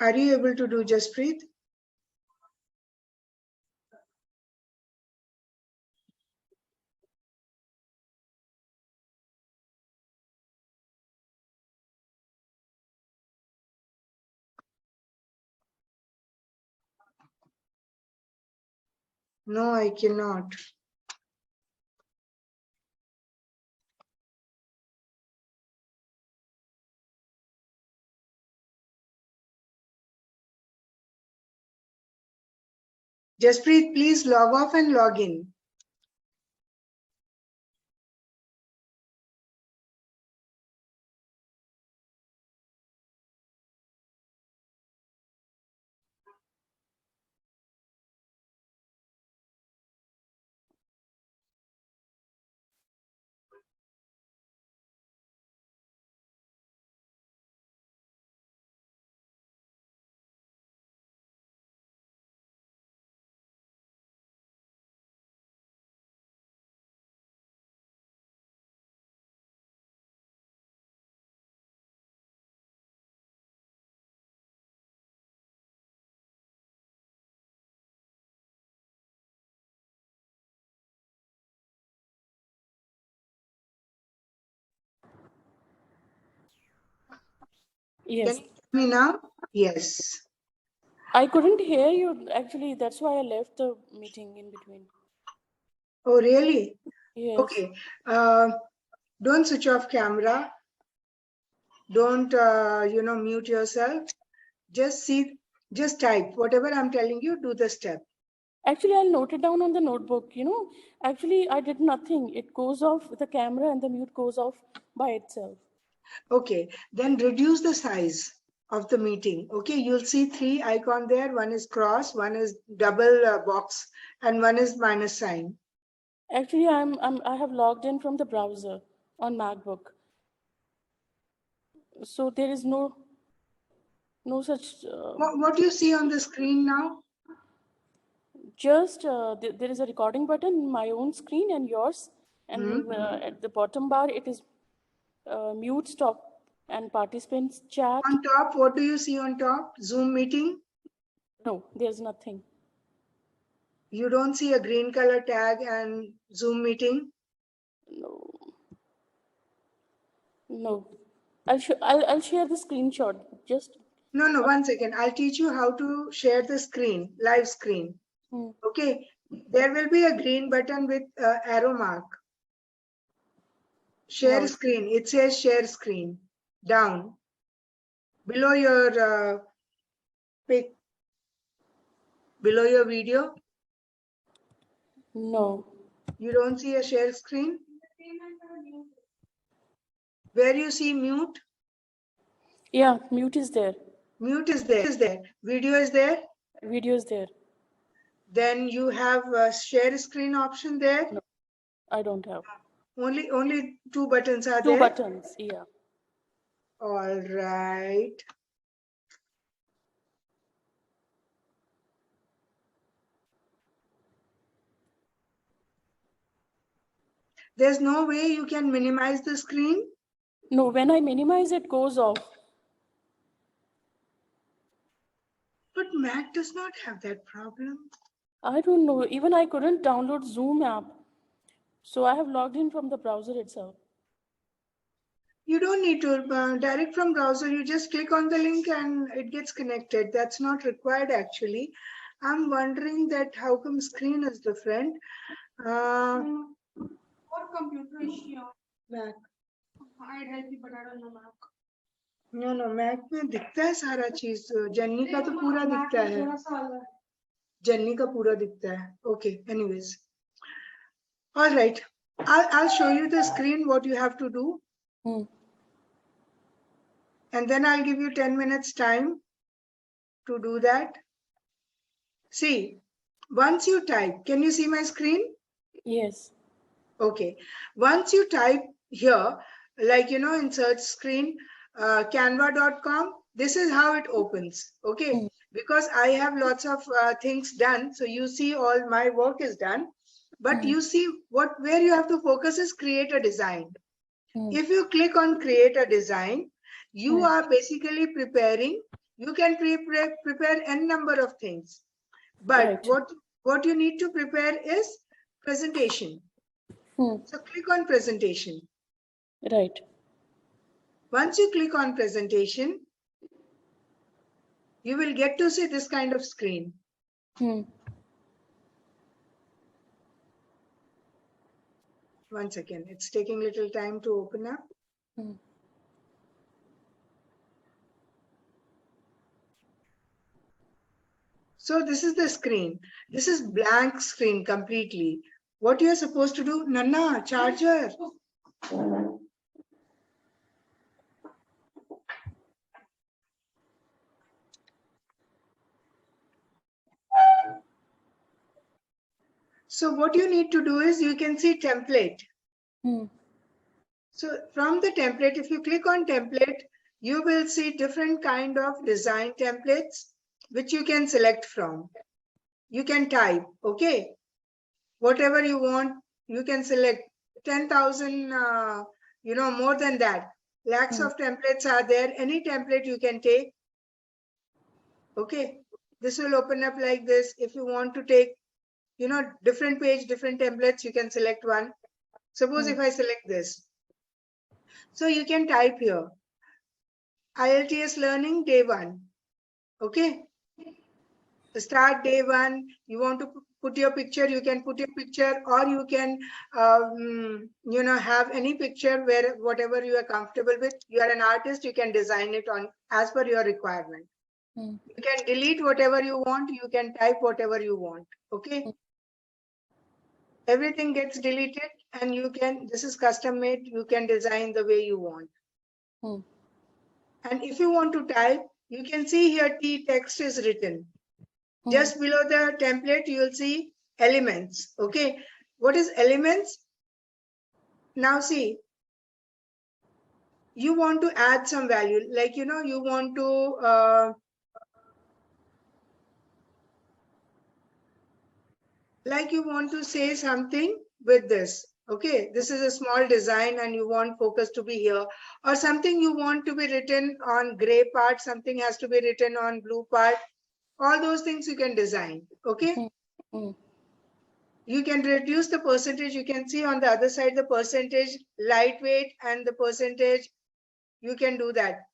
Are you able to do Jasprit? No, I cannot. Jasprit, please log off and log in. Yes. Can you hear me now? Yes. I couldn't hear you. Actually, that's why I left the meeting in between. Oh, really? Yes. Okay. Don't switch off camera. Don't, mute yourself. Just type. Whatever I'm telling you, do the step. Actually, I'll note it down on the notebook. Actually, I did nothing. It goes off with the camera and the mute goes off by itself. Okay. Then reduce the size of the meeting. Okay. You'll see 3 icons there. One is cross, one is double box, and one is minus sign. Actually, I have logged in from the browser on MacBook. So there is no such. What do you see on the screen now? Just there is a recording button, my own screen and yours, and at the bottom bar it is mute, stop, and participants chat. On top, what do you see on top? Zoom meeting? No, there's nothing. You don't see a green color tag and Zoom meeting? No. I'll share the screenshot. Just No, 1 second. I'll teach you how to share the screen, live screen. Okay. There will be a green button with arrow mark. Share screen. It says share screen. Down. Below your pic. Below your video. No. You don't see a share screen? Where you see mute? Yeah, mute is there. Mute is there. Video is there? Video is there. Then you have a share screen option there? No, I don't have. Only 2 buttons are there? 2 buttons, yeah. All right. There's no way you can minimize the screen? No, when I minimize it goes off. But Mac does not have that problem. I don't know. Even I couldn't download Zoom app. So I have logged in from the browser itself. You don't need to direct from browser. You just click on the link and it gets connected. That's not required actually. I'm wondering that how come screen is different. What computer is she on? Mac. I'd help you, but I don't know Mac. No, Mac में दिखता है सारा चीज. जन्नी का तो पूरा दिखता है. जन्नी का पूरा दिखता है. Okay, anyways. All right. I'll show you the screen, what you have to do. And then I'll give you 10 minutes time to do that. See, once you type, can you see my screen? Yes. Okay. Once you type here, like, in search screen, canva.com, this is how it opens. Okay. Because I have lots of things done. So you see all my work is done. But you see where you have to focus is create a design. If you click on create a design, you are basically preparing You can prepare n number of things. But Right. what you need to prepare is presentation. So click on presentation. Right. Once you click on presentation, you will get to see this kind of screen. One second, it's taking little time to open up. So this is the screen. This is blank screen completely. What you are supposed to do, Nana, charger. So what you need to do is you can see template. So from the template, if you click on template, you will see different kind of design templates, which you can select from. You can type, okay? Whatever you want, you can select 10,000, more than that. Lakhs of templates are there. Any template you can take. Okay. This will open up like this. If you want to take, different page, different templates, you can select one. Suppose if I select this. So you can type here, IELTS learning day 1. Okay. Start day 1. You want to put your picture, you can put your picture, or you can, have any picture where whatever you are comfortable with. You are an artist, you can design it on as per your requirement. You can delete whatever you want. You can type whatever you want. Okay. Everything gets deleted and this is custom made. You can design the way you want. And if you want to type, you can see here T text is written. Just below the template, you will see elements. Okay. What is elements? Now see, you want to add some value. Like, you want to, say something with this. Okay. This is a small design and you want focus to be here, or something you want to be written on gray part. Something has to be written on blue part. All those things you can design. Okay. You can reduce the percentage. You can see on the other side, the percentage lightweight and the percentage, you can do that.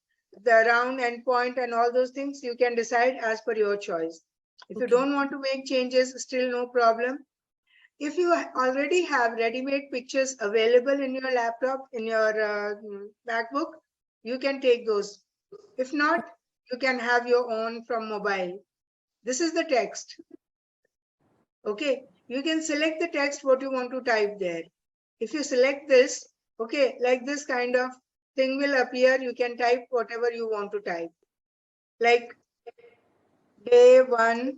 The round endpoint and all those things, you can decide as per your choice. If you don't want to make changes, still no problem. If you already have ready-made pictures available in your laptop, in your MacBook, you can take those. If not, you can have your own from mobile. This is the text. Okay, you can select the text what you want to type there. If you select this, okay, like this kind of thing will appear. You can type whatever you want to type. Like day 1.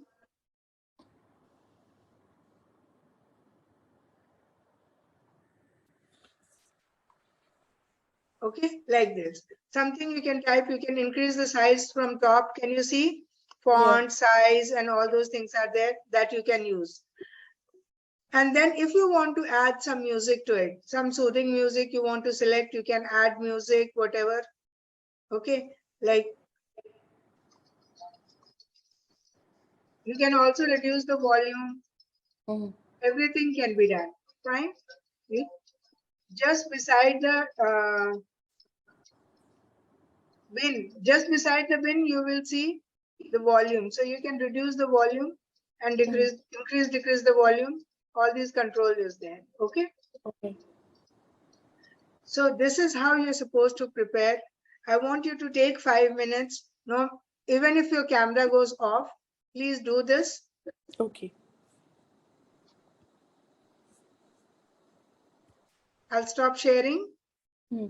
Okay, like this. Something you can type, you can increase the size from top. Can you see? Font, size, and all those things are there that you can use. And then if you want to add some music to it, some soothing music you want to select, you can add music, whatever. Okay, like you can also reduce the volume. Everything can be done. Fine. Just beside the just beside the bin, you will see the volume. So you can reduce the volume and decrease the volume. All these control is there. Okay. Okay. So this is how you're supposed to prepare. I want you to take 5 minutes. No, even if your camera goes off, please do this. Okay. I'll stop sharing. Yeah.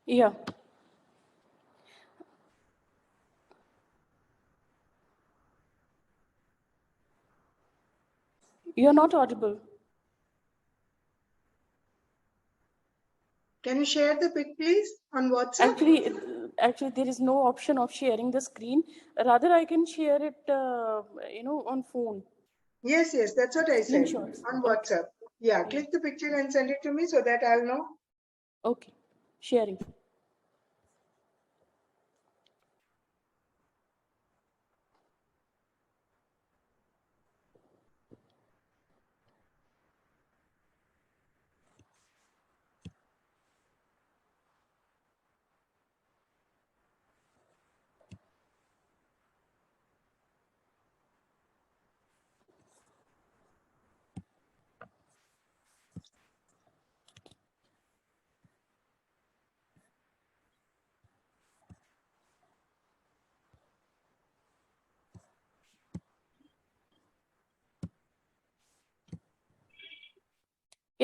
Yeah. You're not audible. Can you share the pic, please, on WhatsApp? Actually, there is no option of sharing the screen. Rather, I can share it, on phone. Yes, yes, that's what I said. Screenshots. On Okay. WhatsApp. Yeah, Yeah. click the picture and send it to me so that I'll know. Okay. Sharing.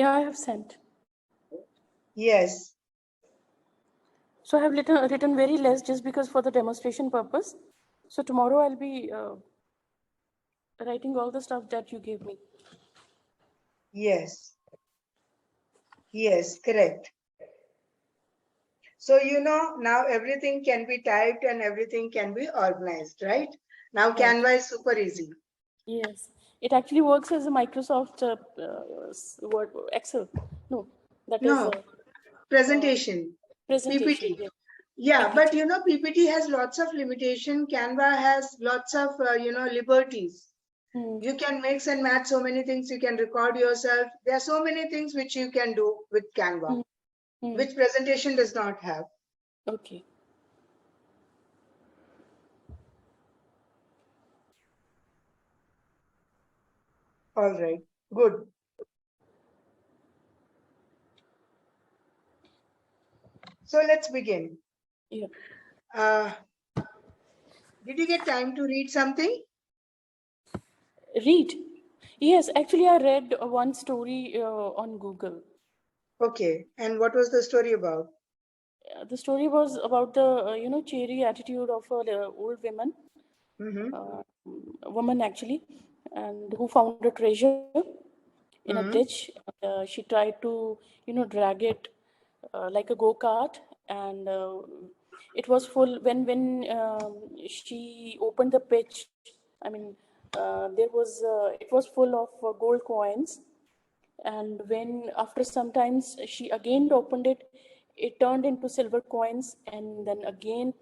Yeah, I have sent. Yes, So I have written very less just because for the demonstration purpose. So tomorrow I'll be writing all the stuff that you gave me. yes, yes, correct. So, now everything can be typed and everything can be organized, right? Now Right. Canva is super easy. Yes. It actually works as a Microsoft Word Excel. No, that is No, a presentation, presentation. PPT. Yes. Yeah, but PPT. PPT has lots of limitation. Canva has lots of, liberties. Hmm. You can mix and match so many things. You can record yourself. There are so many things which you can do with Canva, Hmm. Hmm. which presentation does not have. Okay. All right, good. So let's begin. Yeah. Uh, did you get time to read something? Read. Yes, actually, I read one story on Google. Okay, and what was the story about? The story was about the cheery attitude of a old Mm-hmm. woman actually, and who found a treasure in a Mm-hmm. ditch. She tried to drag it like a go-kart, and it was full when she opened the pitch. I mean, there was it was full of gold coins, and when after some times she again opened it, it turned into silver coins, and then again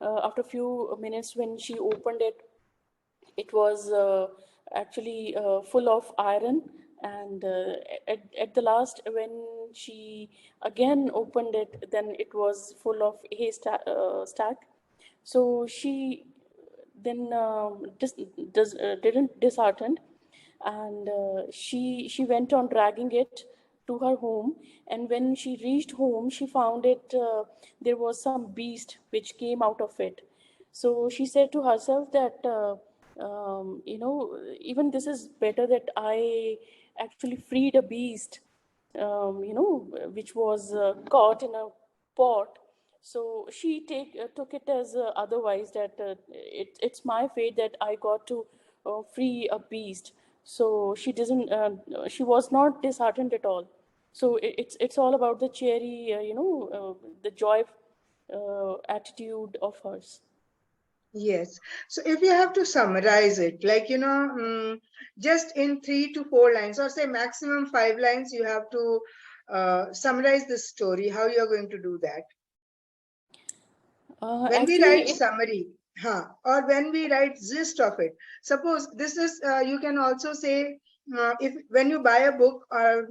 after a few minutes when she opened it, it was actually full of iron, and at the last when she again opened it, then it was full of stack. So she then didn't disheartened, and she went on dragging it to her home. And when she reached home, she found it there was some beast which came out of it. So she said to herself that even this is better that I actually freed a beast, which was caught in a pot. So she took it as otherwise that it's my fate that I got to free a beast. So she was not disheartened at all. So it's all about the cheery, the joy attitude of hers. Yes. So if you have to summarize it, like, just in 3 to 4 lines, or say maximum 5 lines, you have to summarize the story, how you're going to do that. When we Actually, write summary, or when we write gist of it, suppose this is, you can also say, if when you buy a book, or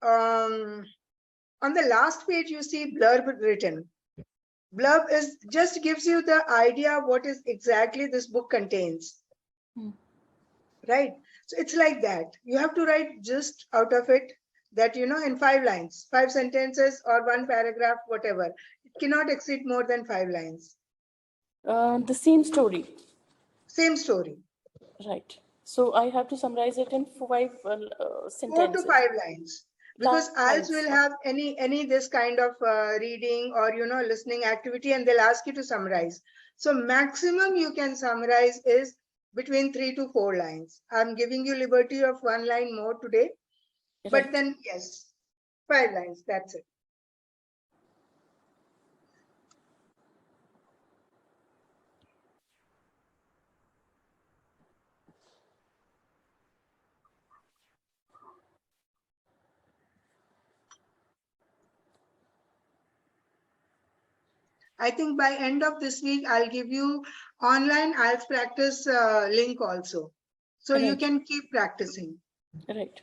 on the last page, you see blurb written. Blurb is just gives you the idea what is exactly this book contains, right? So it's like that. You have to write just out of it, that in 5 lines, 5 sentences, or one paragraph, whatever. It cannot exceed more than 5 lines. the same story, Same story. right? So I have to summarize it in five Four to sentences. five lines. because IELTS Slides. will have any this kind of reading or listening activity, and they'll ask you to summarize. So maximum you can summarize is between 3 to 4 lines. I'm giving you liberty of 1 line more today, but Right. then yes, 5 lines, that's it. I think by end of this week, I'll give you online IELTS practice link also. So you Right. can keep practicing. Right.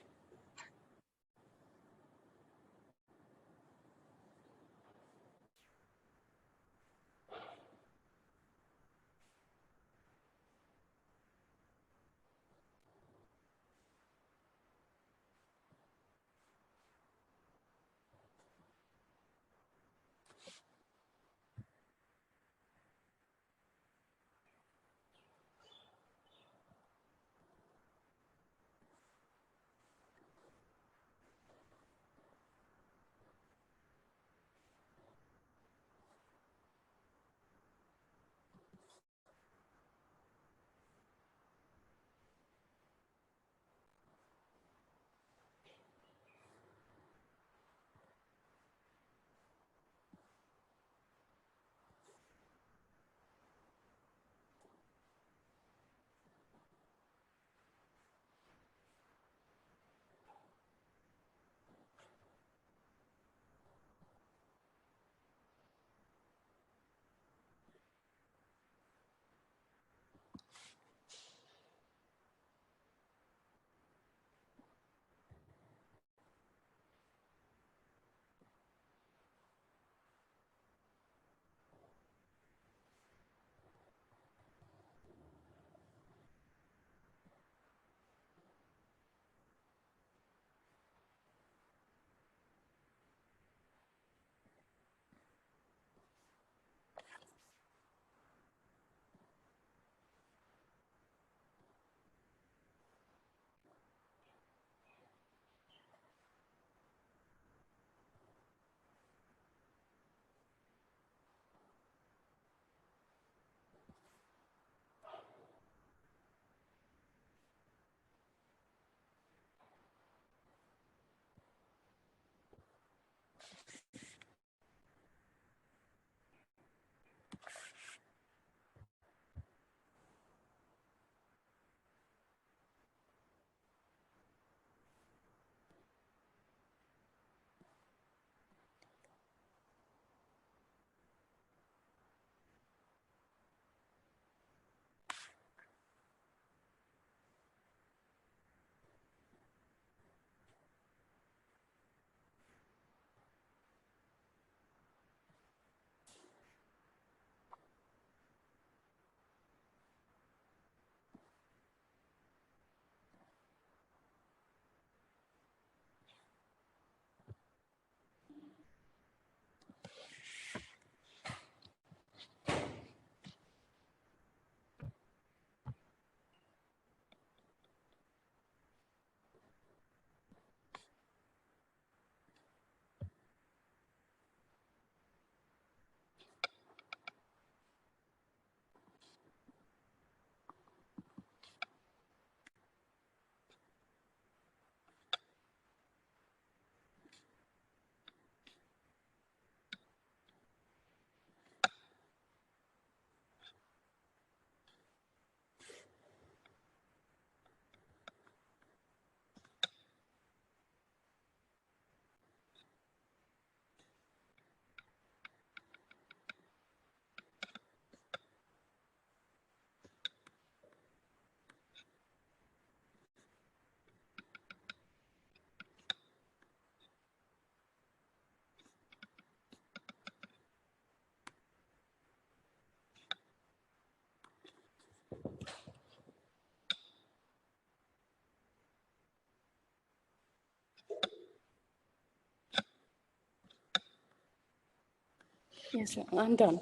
Yes, ma'am. I'm done.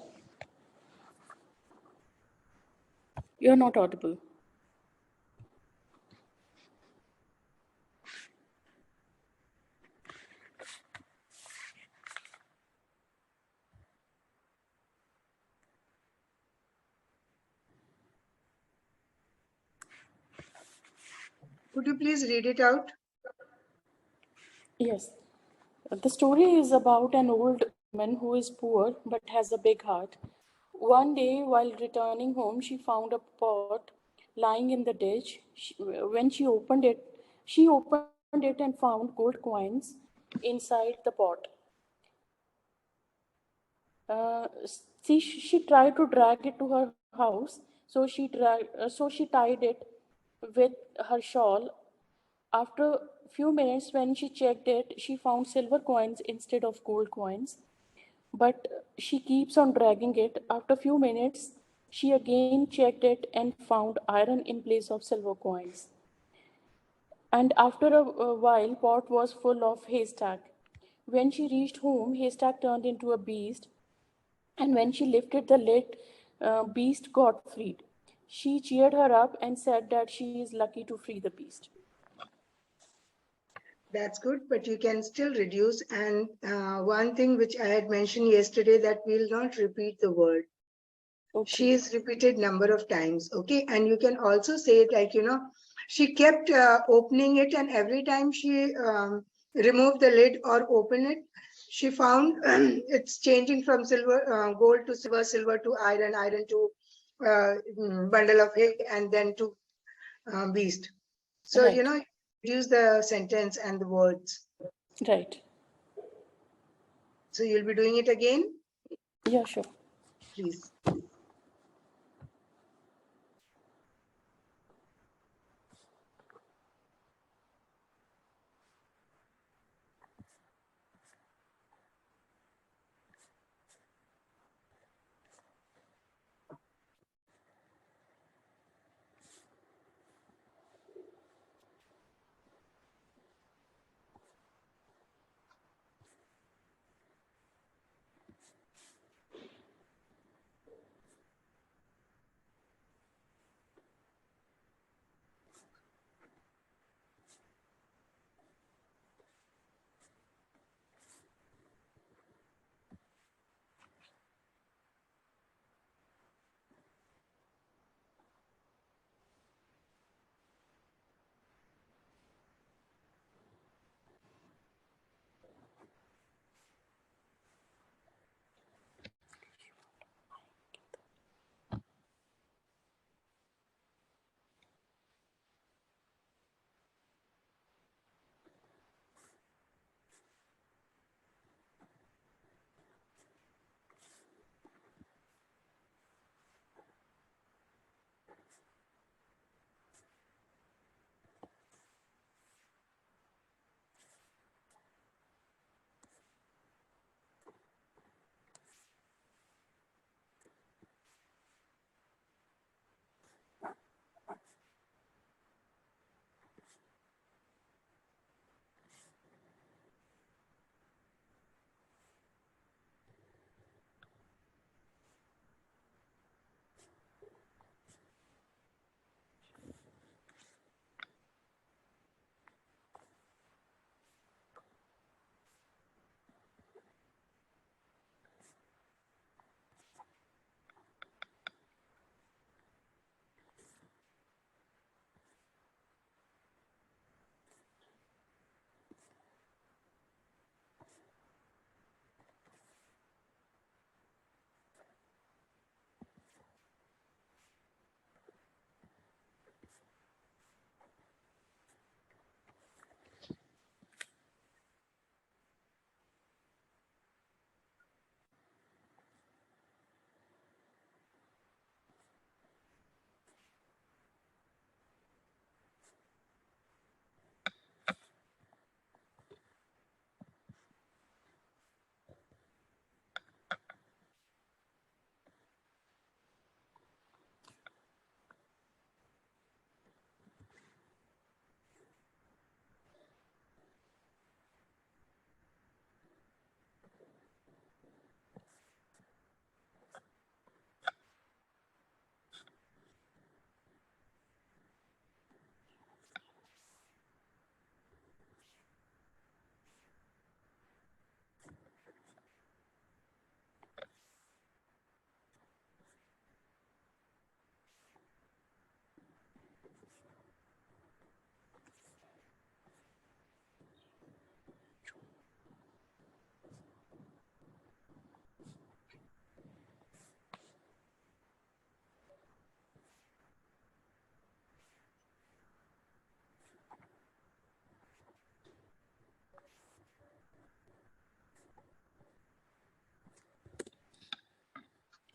You're not audible. Could you please read it out? Yes. The story is about an old woman who is poor but has a big heart. One day, while returning home, she found a pot lying in the ditch. When she opened it and found gold coins inside the pot. She tried to drag it to her house, so she tied it with her shawl. After few minutes, when she checked it, she found silver coins instead of gold coins. But she keeps on dragging it. After few minutes, she again checked it and found iron in place of silver coins. And after a while, pot was full of haystack. When she reached home, haystack turned into a beast, and when she lifted the lid, beast got freed. She cheered her up and said that she is lucky to free the beast. That's good, but you can still reduce. And one thing which I had mentioned yesterday, that we'll not repeat the word. Okay. She is repeated number of times. Okay, and you can also say it like, she kept opening it, and every time she removed the lid or open it, she found it's changing from gold to silver, silver to iron, iron to bundle of hay, and then to beast. So, Right. use the sentence and the words. Right. So you'll be doing it again, Yeah, sure. please.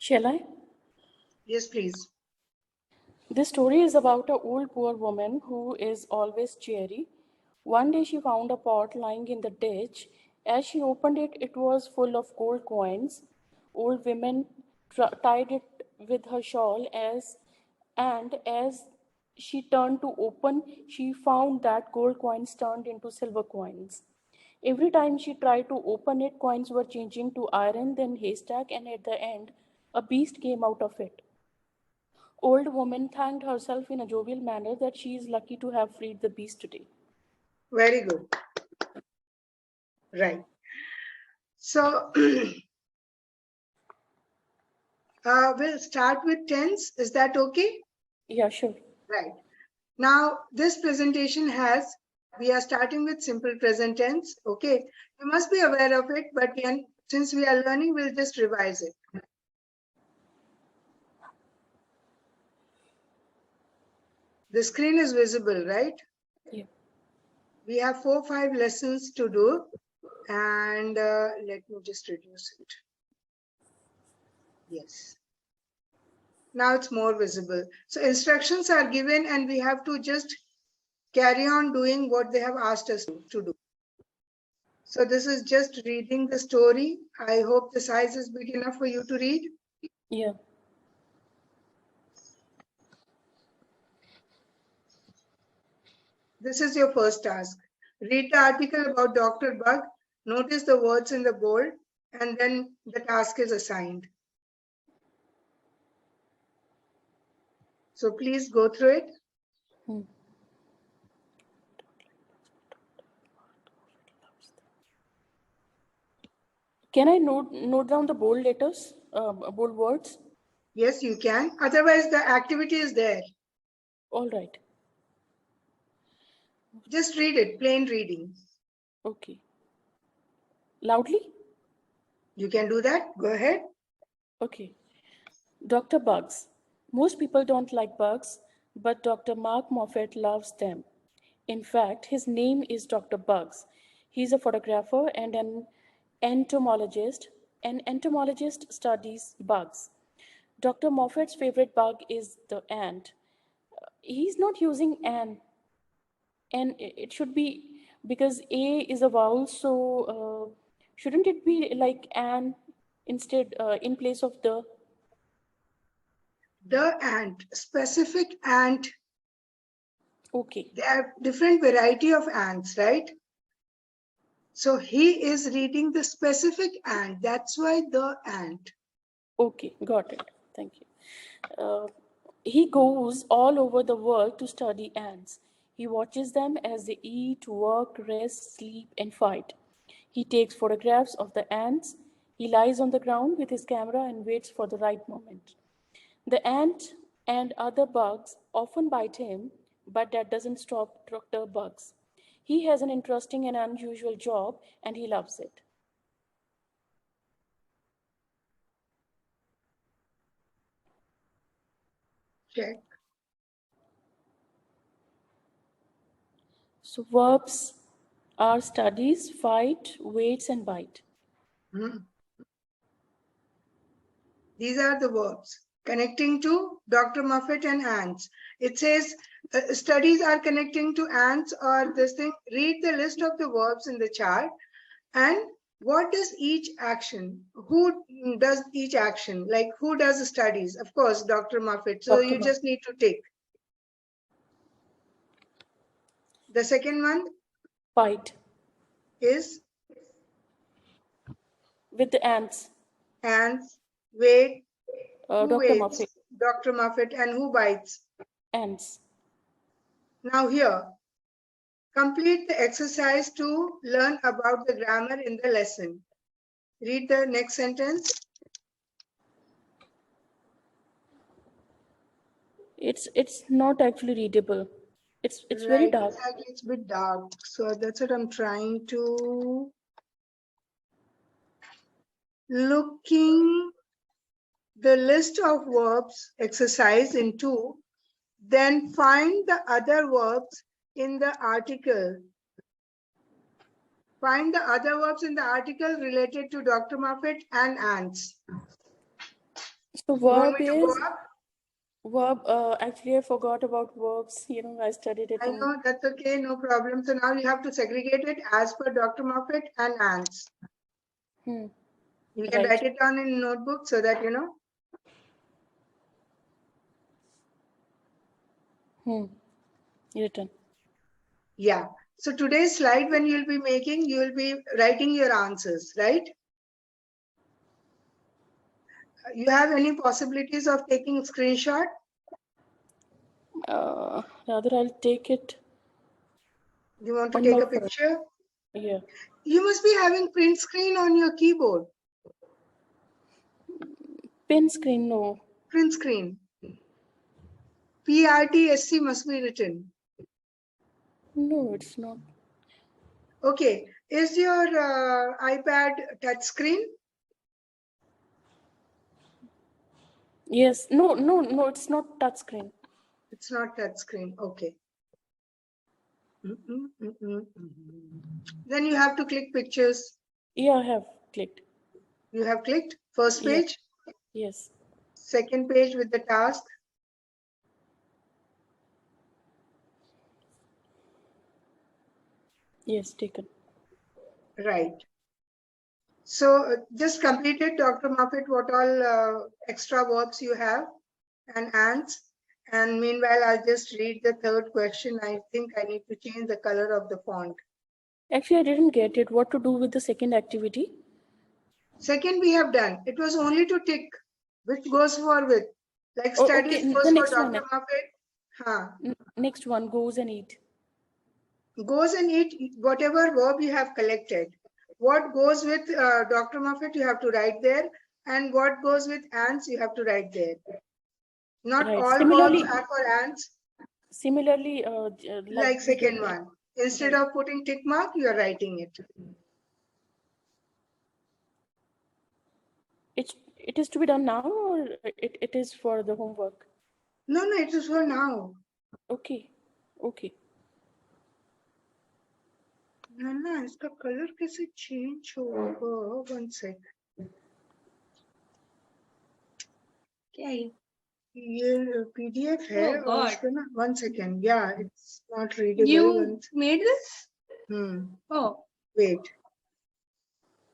Shall I? Yes, please. This story is about an old poor woman who is always cheery. One day she found a pot lying in the ditch. As she opened it, it was full of gold coins. Old woman tied it with her shawl and as she turned to open, she found that gold coins turned into silver coins. Every time she tried to open it, coins were changing to iron, then haystack, and at the end, a beast came out of it. Old woman thanked herself in a jovial manner that she is lucky to have freed the beast today. Very good. Right. So we'll start with tense. Is that okay? Yeah, sure. Right. Now, this presentation we are starting with simple present tense. Okay. You must be aware of it, but since we are learning, we'll just revise it. The screen is visible, right? Yeah. We have 4-5 lessons to do, and let me just reduce it. Yes. Now it's more visible. So instructions are given, and we have to just carry on doing what they have asked us to do. So this is just reading the story. I hope the size is big enough for you to read. Yeah. This is your first task. Read the article about Dr. Bug, notice the words in the bold, and then the task is assigned. So please go through it. Can I note down the bold letters, bold words? Yes, you can. Otherwise, the activity is there. All right. Just read it, plain reading. Okay. Loudly? You can do that. Go ahead. Okay. Dr. Bugs. Most people don't like bugs, but Dr. Mark Moffat loves them. In fact, his name is Dr. Bugs. He's a photographer and an entomologist. An entomologist studies bugs. Dr. Moffat's favorite bug is the ant. He's not using an, and it should be because A is a vowel, so shouldn't it be like an instead in place of the? The ant, specific ant. Okay. There are different variety of ants, right? So he is reading the specific ant. That's why the ant. Okay, got it. Thank you. He goes all over the world to study ants. He watches them as they eat, work, rest, sleep, and fight. He takes photographs of the ants. He lies on the ground with his camera and waits for the right moment. The ant and other bugs often bite him, but that doesn't stop Dr. Bugs. He has an interesting and unusual job, and he loves it. Check. So verbs are studies, fight, waits, and bite. These are the verbs connecting to Dr. Muffet and ants. It says studies are connecting to ants or this thing. Read the list of the verbs in the chart and what does each action? Who does each action? Like who does the studies? Of course, Dr. Muffet. So Dr. you just need to tick. The second one Bite. is With the ants. ants. Wait. Who Dr. waits? Muffet. Dr. Muffet. And who bites? Ants. Now here, complete the exercise to learn about the grammar in the lesson. Read the next sentence. It's not actually readable. It's very Right, dark. exactly. It's a bit dark. So that's what I'm trying to. Looking the list of verbs exercise in 2, then find the other verbs in the article. Find the other verbs in the article related to Dr. Muffet and ants. So You want verb me to go is up? verb. Actually, I forgot about verbs. I studied it I in. know, that's okay, no problem. So now you have to segregate it as per Dr. Moffat and Anne's. You can Right. write it down in notebook so that you know. Written. Yeah. So today's slide, when you'll be making, you'll be writing your answers, right? You have any possibilities of taking screenshot? Rather, I'll take it You want to on take my a phone. picture? Yeah. You must be having print screen on your keyboard. Pin screen, no. Print screen. PRTSC must be written. No, it's not. Okay. Is your iPad touch screen? Yes. No, no, no, it's not touch screen. It's not touch screen. Okay. Then you have to click pictures. Yeah, I have clicked. You have clicked first Yeah. page, Yes. second page with the task. Yes, taken. Right. So just completed, Dr. Moffat, what all extra verbs you have and ands. And meanwhile, I'll just read the third question. I think I need to change the color of the font. Actually, I didn't get it. What to do with the second activity? Second, we have done. It was only to tick, which goes for with. Like Oh, studies okay. goes The for next one. Dr. Moffat. Huh. Next one, goes and eat. Goes and eat whatever verb you have collected. What goes with Dr. Moffat, you have to write there. And what goes with ants, you have to write there. Not Right. all verbs are for ants. Similarly, like Like we did. second one. Instead Right. of putting tick mark, you are writing it. It is to be done now, or it is for the homework? No, it is for now. Okay. Okay. नन्ना इसका colour कैसे change होगा? One sec. क्या ये PDF है और इसका ना 1 second. Yeah, it's not readable. You made this? Oh. Wait.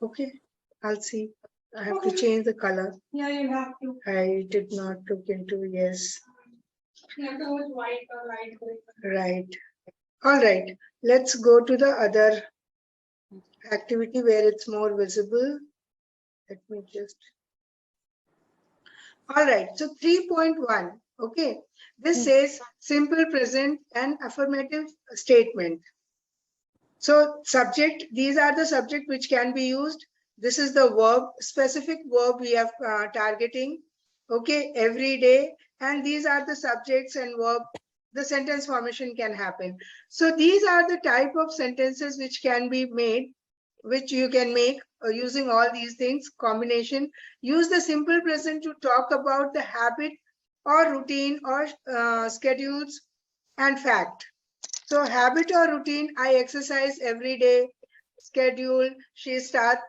Okay, I'll see. I have to change the color. Yeah, you have to. I did not look into, yes. You have to go with white or light gray. Right. All right. Let's go to the other activity where it's more visible. Let me just. All right. So 3.1. Okay. This says simple present and affirmative statement. So subject, these are the subject which can be used. This is the verb, specific verb we are targeting. Okay, every day. And these are the subjects and verb. The sentence formation can happen. So these are the type of sentences which can be made, which you can make using all these things, combination. Use the simple present to talk about the habit or routine or schedules and fact. So habit or routine, I exercise every day. Schedule, she starts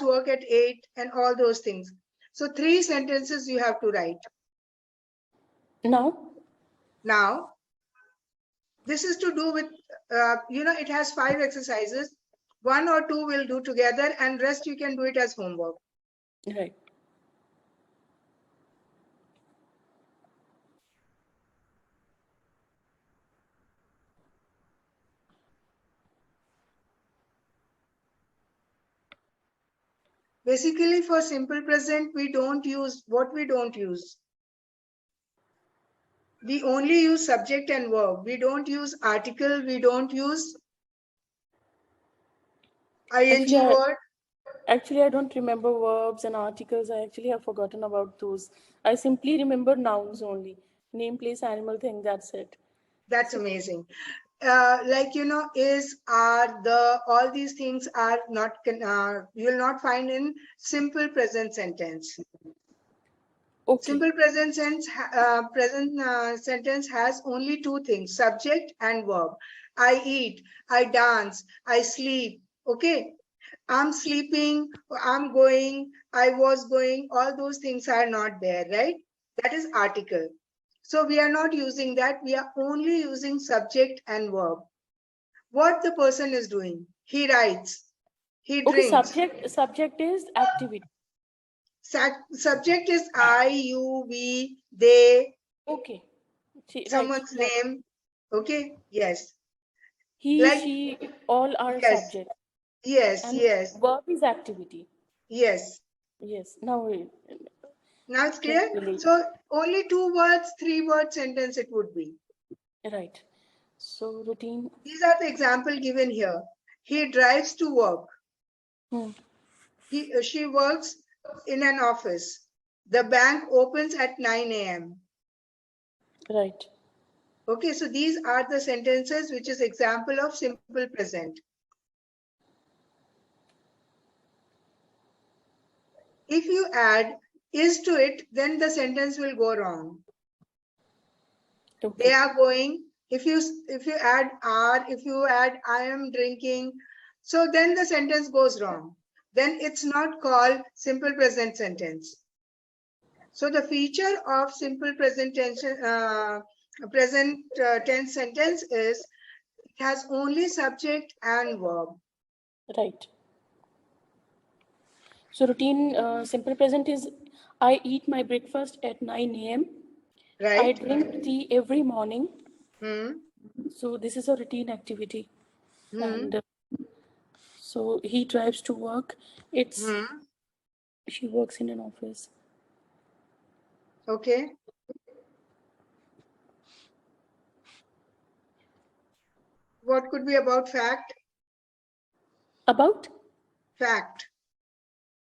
work at 8 and all those things. So 3 sentences you have to write. Now, this is to do with, it has 5 exercises. 1 or 2 will do together and rest you can do it as homework. Right. Basically for simple present, we don't use, what we don't use? We only use subject and verb. We don't use article, we don't use ing word. Actually, I don't remember verbs and articles. I actually have forgotten about those. I simply remember nouns only. Name, place, animal, thing, that's it. That's amazing. Like, is, are, the, all these things are not, you will not find in simple present sentence. Okay. Simple present sentence has only 2 things, subject and verb. I eat, I dance, I sleep. Okay. I'm sleeping, I'm going, I was going, all those things are not there, right? That is article. So we are not using that. We are only using subject and verb. What the person is doing. He writes, he Okay, drinks. subject is activity. Subject is I, you, we, they, Okay. Right. someone's Right. name. Okay, yes. He, Like, she, all are yes, subject. yes, And yes, verb is activity. yes. Yes. Now Now it's can clear? relate. So only 2 words, 3 word sentence it would be. Right. So routine. These are the example given here. He drives to work. Hmm. She works in an office. The bank opens at 9 a.m. Right. Okay, so these are the sentences which is example of simple present. If you add is to it, then the sentence will go wrong. They Okay. are going. If you add are, if you add I am drinking, so then the sentence goes wrong. Then it's not called simple present sentence. So the feature of simple present tense, tense sentence is it has only subject and verb. Right. So routine simple present is I eat my breakfast at 9 a.m. I Right? drink tea every morning. Hmm. So this is a routine activity. Hmm. And so he drives to work. It's Hmm. she works in an office. Okay. What could be about fact? About Fact.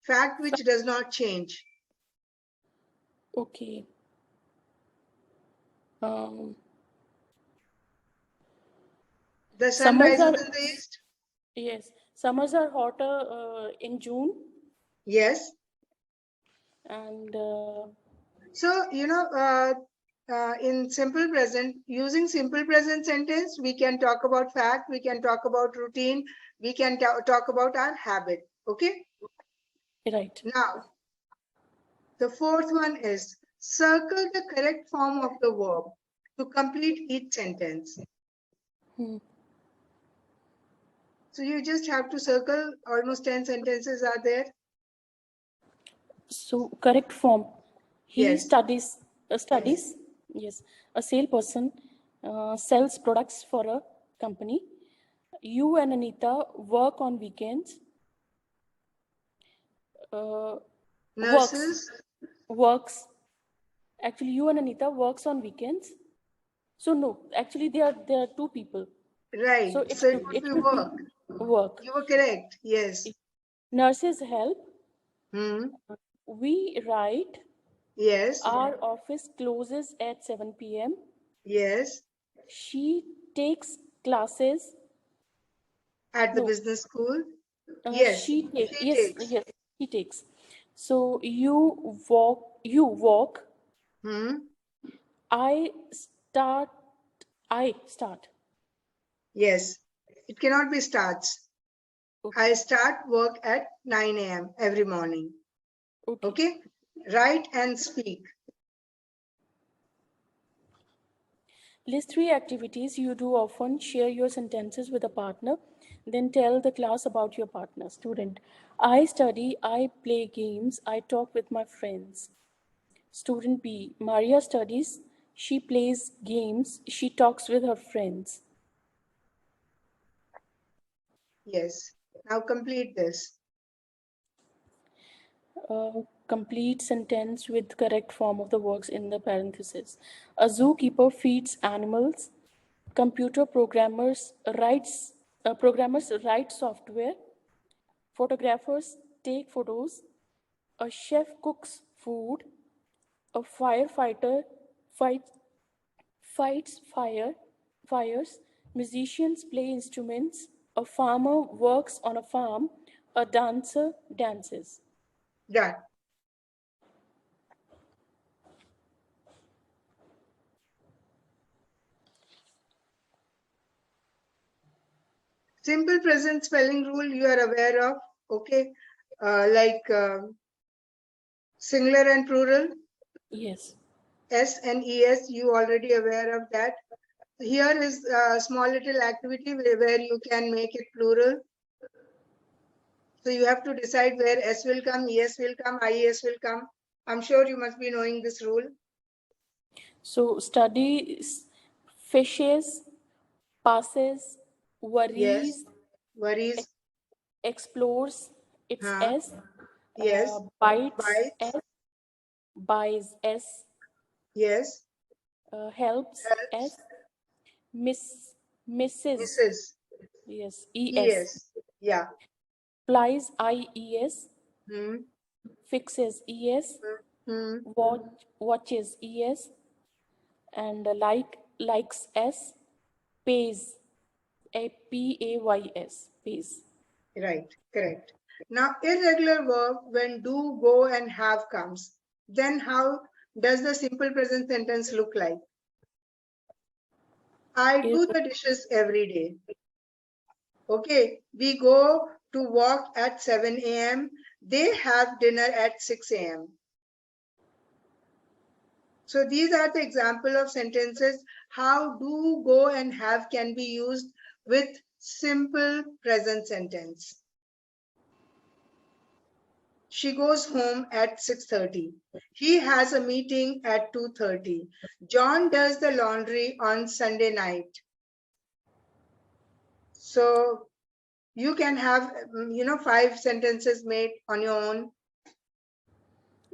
Fact which does not change. okay. Um, The sun summers rises are in the east. yes. Summers are hotter in June, Yes. and So, in simple present, using simple present sentence, we can talk about fact, we can talk about routine, we can talk about our habit. Okay. right. Now, the fourth one is circle the correct form of the verb to complete each sentence. Hmm. So you just have to circle, almost 10 sentences are there. So correct form. He Yes. studies. Yes, a salesperson sells products for a company. You and Anita work on weekends. Uh, works Nurses. works. Actually, you and Anita works on weekends. So no, actually there are two people. So Right. it So it would it be should be work. work. You were correct. Yes. Nurses help. Hmm. We write. Yes. Our office closes at 7 p.m. Yes. She takes classes. At the No, business school. Yes. she takes. She Yes, takes. yes, he takes. So you walk. You walk. Hmm. I start. I start. Yes. It cannot be starts. Okay. I start work at 9 a.m. every morning. Okay. Okay. Write and speak. List three activities you do often. Share your sentences with a partner. Then tell the class about your partner. Student. I study. I play games. I talk with my friends. Student B. Maria studies. She plays games. She talks with her friends. Yes. Now complete this. Complete sentence with correct form of the words in the parenthesis. A zookeeper feeds animals. Computer programmers write software. Photographers take photos. A chef cooks food. A firefighter fights fires. Musicians play instruments. A farmer works on a farm. A dancer dances. Done. Simple present spelling rule you are aware of. Okay, like singular and plural, Yes. S and ES, you already aware of that. Here is a small little activity where you can make it plural. So you have to decide where S will come, ES will come, IES will come. I'm sure you must be knowing this rule. So studies, fishes, passes, Yes. worries, Worries. explores, it's Huh? S, Yes. bites, Bites. S, buys, S, Yes. helps, Helps. S, misses, Misses. yes, ES, ES. Yeah. flies, IES, Hmm. fixes, ES, Hmm. watches, ES, and likes, S, pays, PAYS, pays. Right. Correct. Now, irregular verb when do, go, and have comes, then how does the simple present sentence look like? I do the dishes every day. Okay, we go to walk at 7 a.m. They have dinner at 6 a.m. So these are the example of sentences how do, go, and have can be used with simple present sentence. She goes home at 6:30. He has a meeting at 2:30. John does the laundry on Sunday night. So you can have 5 sentences made on your own.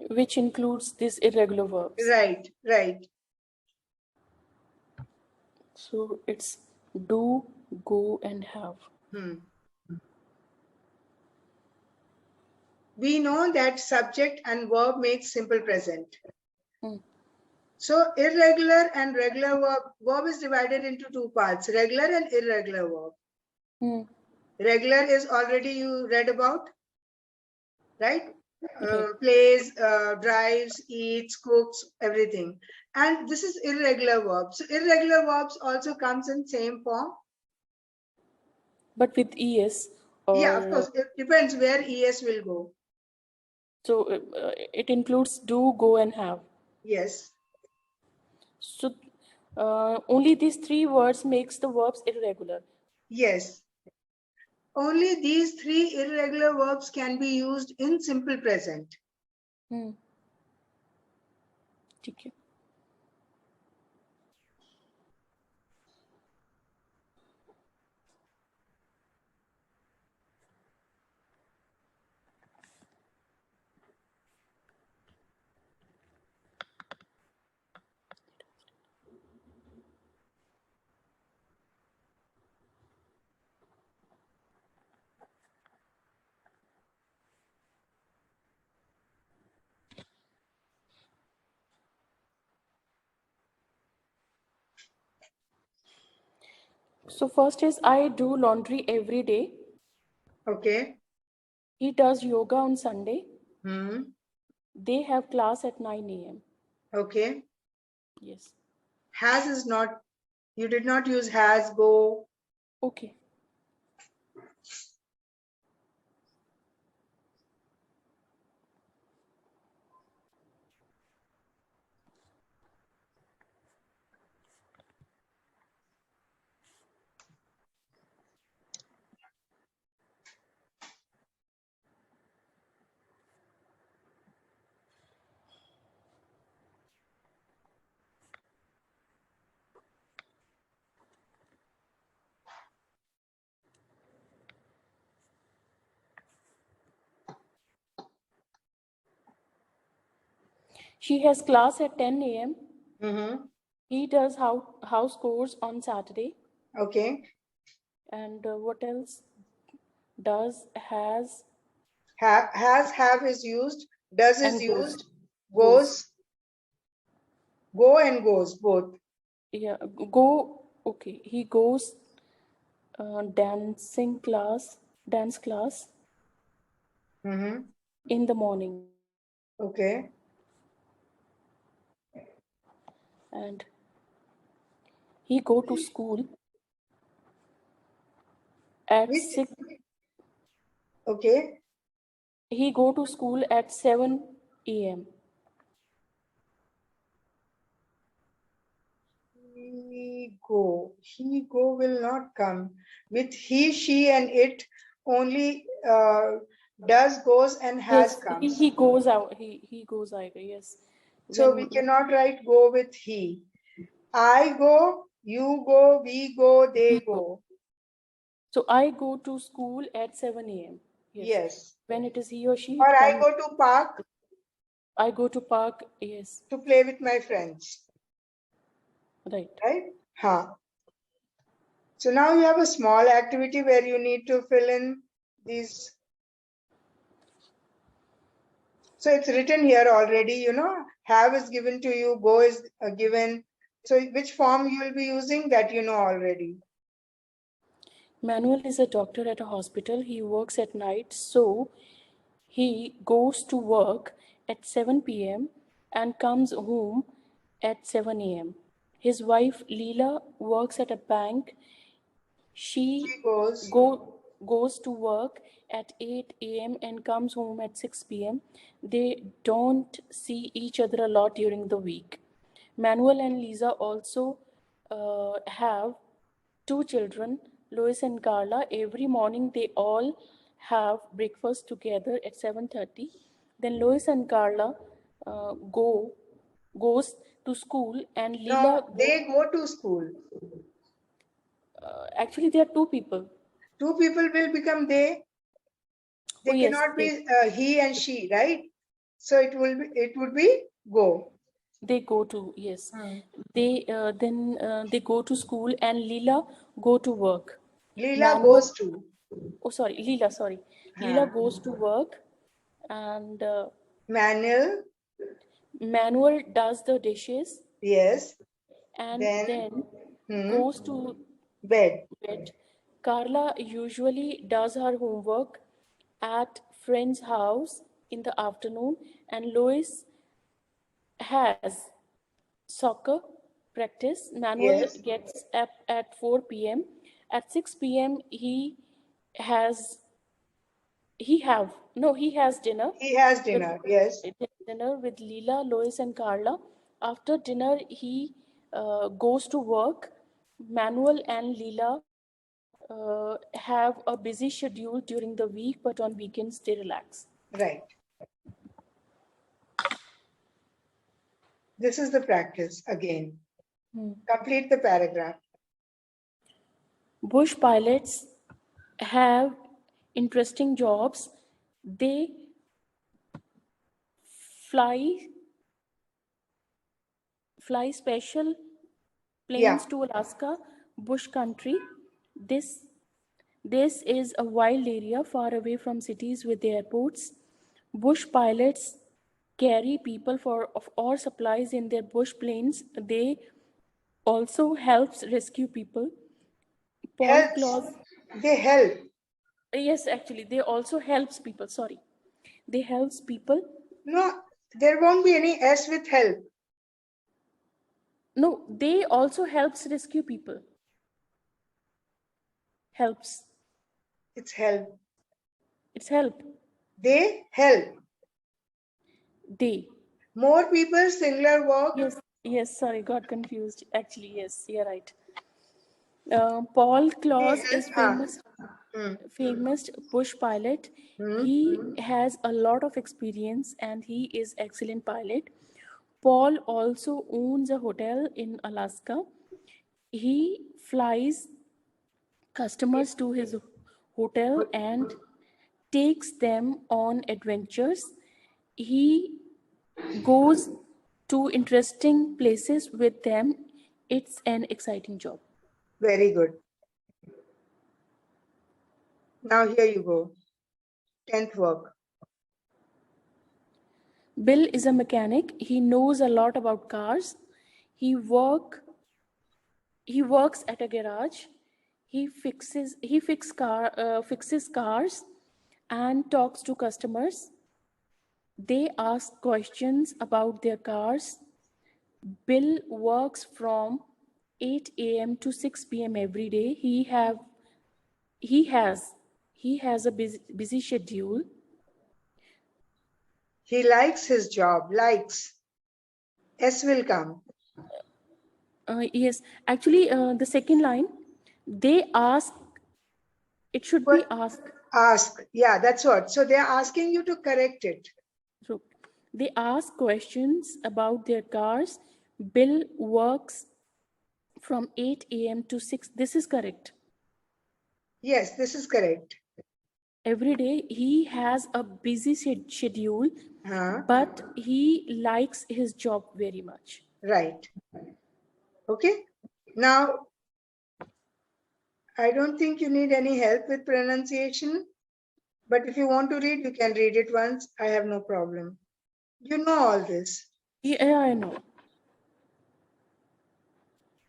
Which includes these irregular verbs. Right, right. So it's do, go, and have. Hmm. We know that subject and verb makes simple present. Hmm. So irregular and regular verb is divided into 2 parts, regular and irregular verb. Hmm. Regular is already you read about, right? Right. Plays, drives, eats, cooks, everything. And this is irregular verbs. So irregular verbs also comes in same form. But with ES, Yeah, of or course, it depends where ES will go. so it includes do, go, and have. Yes, So only these three words makes the verbs irregular. yes. Only these 3 irregular verbs can be used in simple present. Hmm. ठीक है. So first is I do laundry every day. Okay. He does yoga on Sunday. Hmm. They have class at 9 a.m. Okay. Yes. Has is not, you did not use has, go. Okay. She has class at 10 a.m. Hmm. He does house chores on Saturday. Okay. And what else? Does, has, Has, have is used, does is and goes. used, Goes. goes, go and goes, both. Yeah, go. Okay, he goes dance class Hmm. in the morning, Okay. and he go to school at Which, 6. okay. He go to school at 7 a.m. He go will not come. With he, she, and it only does, goes, and has Yes, comes. he goes out. He goes out. Yes, So we when cannot write go with he. I go, you go, we go, they we go. go. So I go to school at 7 a.m. Yes, Yes. when it is he or she, Or it I comes. go to park I go to park. Yes, to play with my friends. right. Right? Huh. So now you have a small activity where you need to fill in these. So it's written here already, have is given to you, go is given. So which form you will be using, that you know already. Manuel is a doctor at a hospital. He works at night, so he goes to work at 7 p.m. and comes home at 7 a.m. His wife Leela works at a bank. She She goes, goes to work at 8 a.m. and comes home at 6 p.m. They don't see each other a lot during the week. Manuel and Lisa also have two children, Lois and Carla. Every morning they all have breakfast together at 7:30. Then Lois and Carla goes to school and no, Leela they go to school. actually there are two people. Two people will become they. Oh They yes, cannot be he and she, right? So it would be go. they go to, yes. Hmm. They go to school and Leela go to work. Leela Manuel, goes to. oh sorry, Leela, sorry. Huh. Leela goes to work and Manual, Manuel does the dishes yes. and Then then hmm, goes to bed. bed. Carla usually does her homework at friend's house in the afternoon and Lois has soccer practice. Manuel Yes. gets up at 4 p.m. At 6 p.m. He has dinner. He has The dinner. Yes. dinner with Leela, Lois, and Carla. After dinner, he goes to work. Manuel and Leela have a busy schedule during the week, but on weekends they relax. Right. This is the practice again. Complete the paragraph. Bush pilots have interesting jobs. They fly special Yeah. planes to Alaska bush country. This this is a wild area far away from cities with airports. Bush pilots carry people or supplies in their bush planes. They also helps rescue people. Paul Helps. Claus, They help. yes, actually, they also helps people. Sorry, they helps people. No, there won't be any S with help. No, they also helps rescue people. Helps. It's help. It's help. They help. They. More people, singular work. Yes, yes, sorry, got confused. Actually, yes, you're right. Paul They Claus help. is Huh. Hmm. famous bush pilot. Hmm. He has a lot of experience and he is excellent pilot. Paul also owns a hotel in Alaska. He flies customers to his hotel and takes them on adventures. He goes to interesting places with them. It's an exciting job. Very good. Now here you go. 10th work. Bill is a mechanic. He knows a lot about cars. He work he works at a garage. He fixes cars and talks to customers. They ask questions about their cars. Bill works from 8 a.m. to 6 p.m. every day. He has he has a busy schedule. He likes his job. Likes. S will come. Yes, actually, the second line, they ask, it should be What? ask. Ask. Yeah, that's what. So they're asking you to correct it. So they ask questions about their cars. Bill works from 8 a.m. to 6. This is correct. Yes, this is correct. Every day he has a busy schedule, Huh? but he likes his job very much. Right. Okay. Now, I don't think you need any help with pronunciation, but if you want to read, you can read it once. I have no problem. You know all this. Yeah, I know.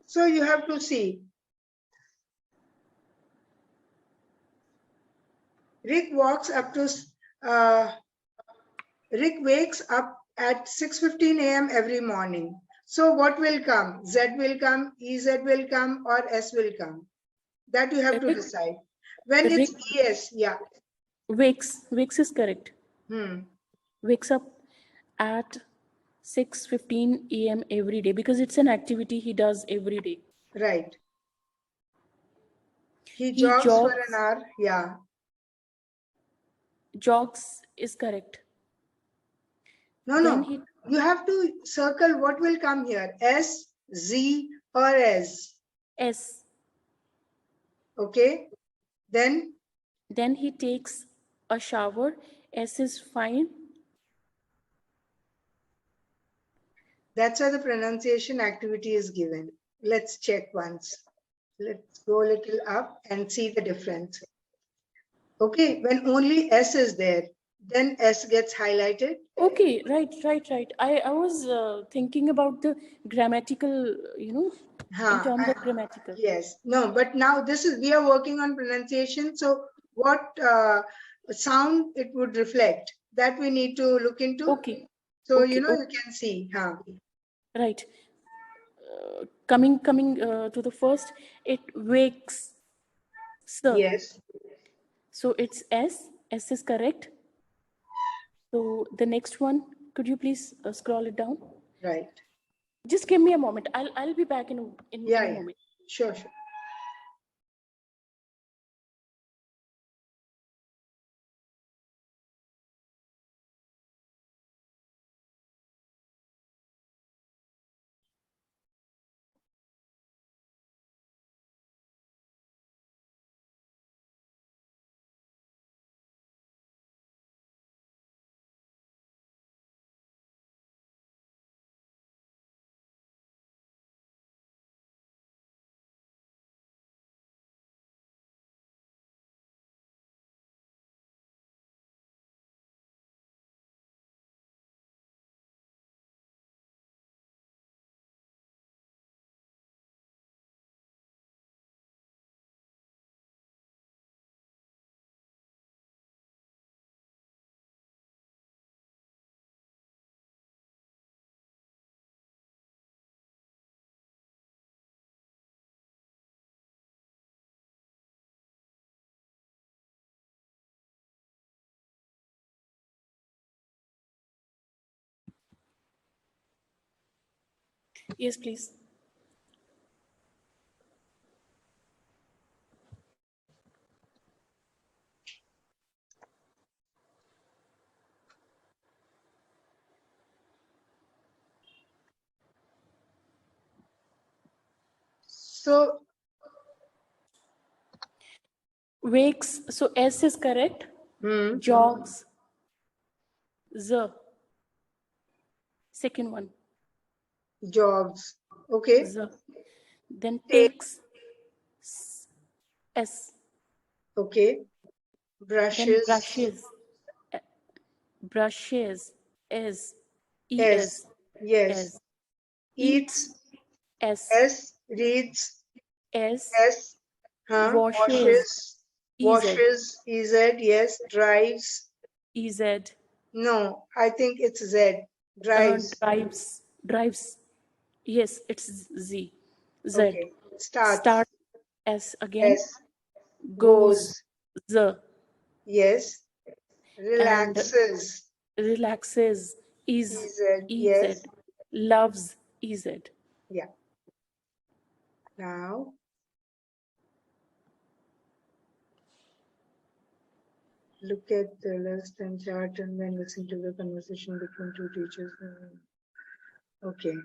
So you have to see. Rick walks up to, uh, Rick wakes up at 6:15 a.m. every morning. So what will come? Z will come, EZ will come, or S will come? That you have to Rick, decide. When it's Rick ES, yeah. wakes is correct. Hmm. Wakes up at 6:15 a.m. every day because it's an activity he does every day. Right. He He jogs for an jogs. hour. Yeah. Jogs is correct. No, Then no. he You have to circle what will come here. S, Z, or S. S. Okay. Then Then he takes a shower. S is fine. that's how the pronunciation activity is given. Let's check once. Let's go a little up and see the difference. Okay, when only S is there, then S gets highlighted. Okay, right. I was thinking about the grammatical, in Huh, terms of grammatical. yes, no, but now this is, we are working on pronunciation. So what sound it would reflect, that we need to look into. Okay, So, okay, you okay, can see, huh? right. Coming to the first, it wakes, sir. Yes, So it's S. S is correct. So the next one, could you please scroll it down? right. Just give me a moment. I'll be back in Yeah, a yeah, moment. sure, sure. Yes, please. So, Wakes. So S is correct. hmm, Jogs. Z. Second one. jogs. Okay. Z. Then Take, takes. S. okay. Then Brushes, brushes. Brushes. S. S. Es. Yes. Es. Eats, Eats. S. S. Reads, S. S. Huh? Washes. Washes, Ez. EZ, yes. Drives. Ez. No, I think it's Z. Drives. Drives. Yes, it's Z. Z. Okay. Starts. Start S again. S. Goes Goes. Z. Yes. And Relaxes. relaxes, is EZ, EZ, yes. loves EZ. Yeah. Now, look at the list and chart and then listen to the conversation between two teachers. Okay.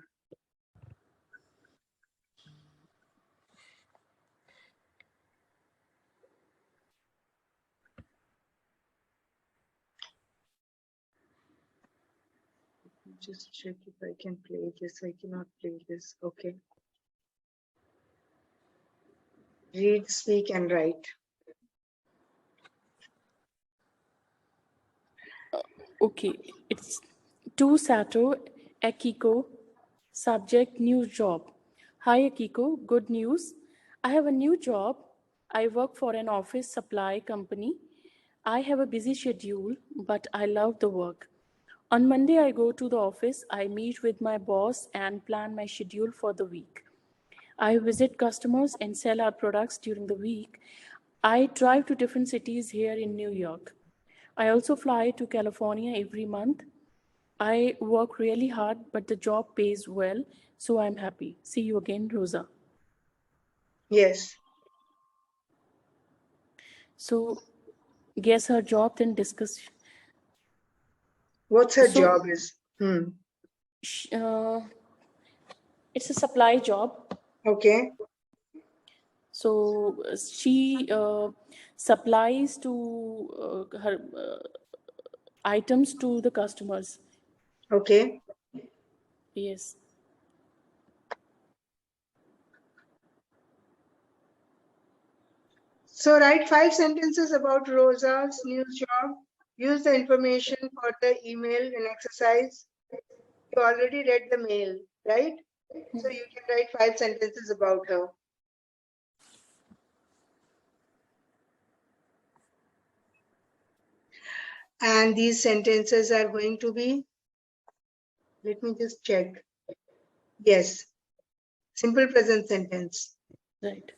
Just check if I can play this. I cannot play this. Okay. Read, speak, and write. Okay, it's to Sato Akiko, subject new job. Hi Akiko, good news. I have a new job. I work for an office supply company. I have a busy schedule, but I love the work. On Monday, I go to the office, I meet with my boss and plan my schedule for the week. I visit customers and sell our products during the week. I drive to different cities here in New York. I also fly to California every month. I work really hard, but the job pays well, so I'm happy. See you again, Rosa. Yes. So, guess her job, then discuss. What's her So, job is? sh- uh, it's a supply job. Okay. So, she supplies to her items to the customers. Okay. Yes. So write 5 sentences about Rosa's new job. Use the information for the email in exercise. You already read the mail, right? So you can write 5 sentences about her. And these sentences are going to be, let me just check. Yes, simple present sentence. Right.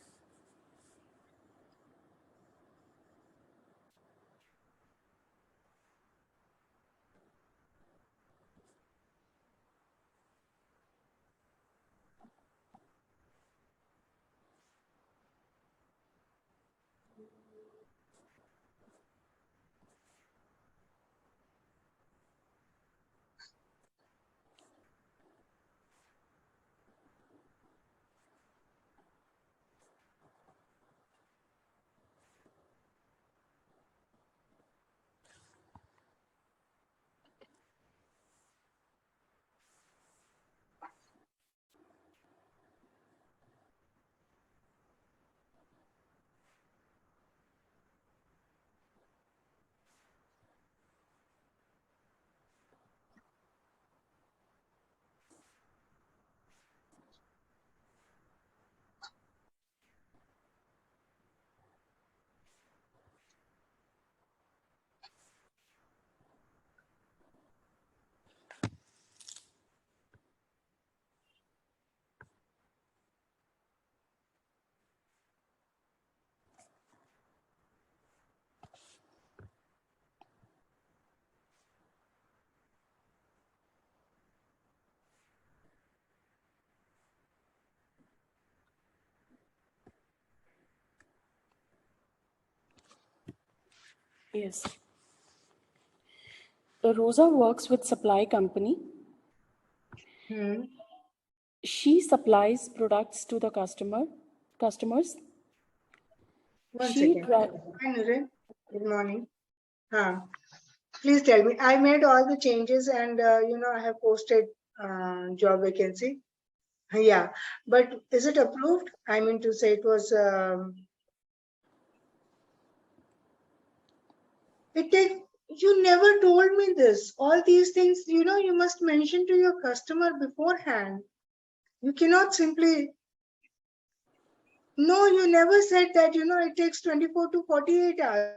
Yes. Rosa works with supply company. Hmm. She supplies products to the customers. One She second. dri- Hi, Naren. Good morning. Please tell me. I made all the changes and, I have posted job vacancy. Yeah. But is it approved? I mean to say it was, it take, you never told me this. All these things, you must mention to your customer beforehand. You cannot simply, no, you never said that, it takes 24 to 48 hours.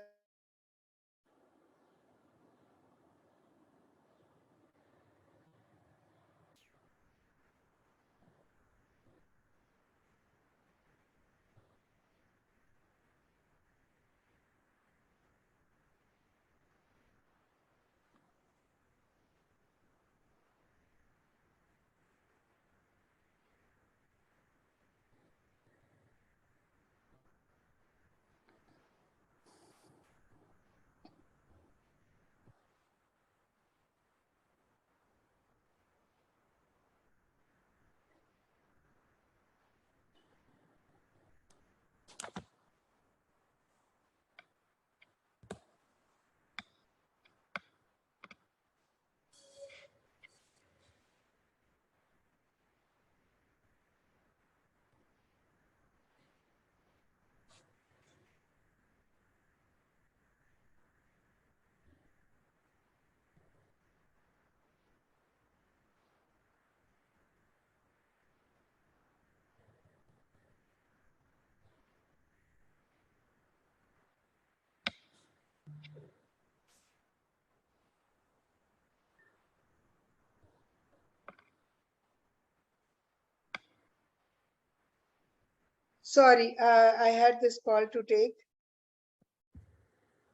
Sorry, I had this call to take.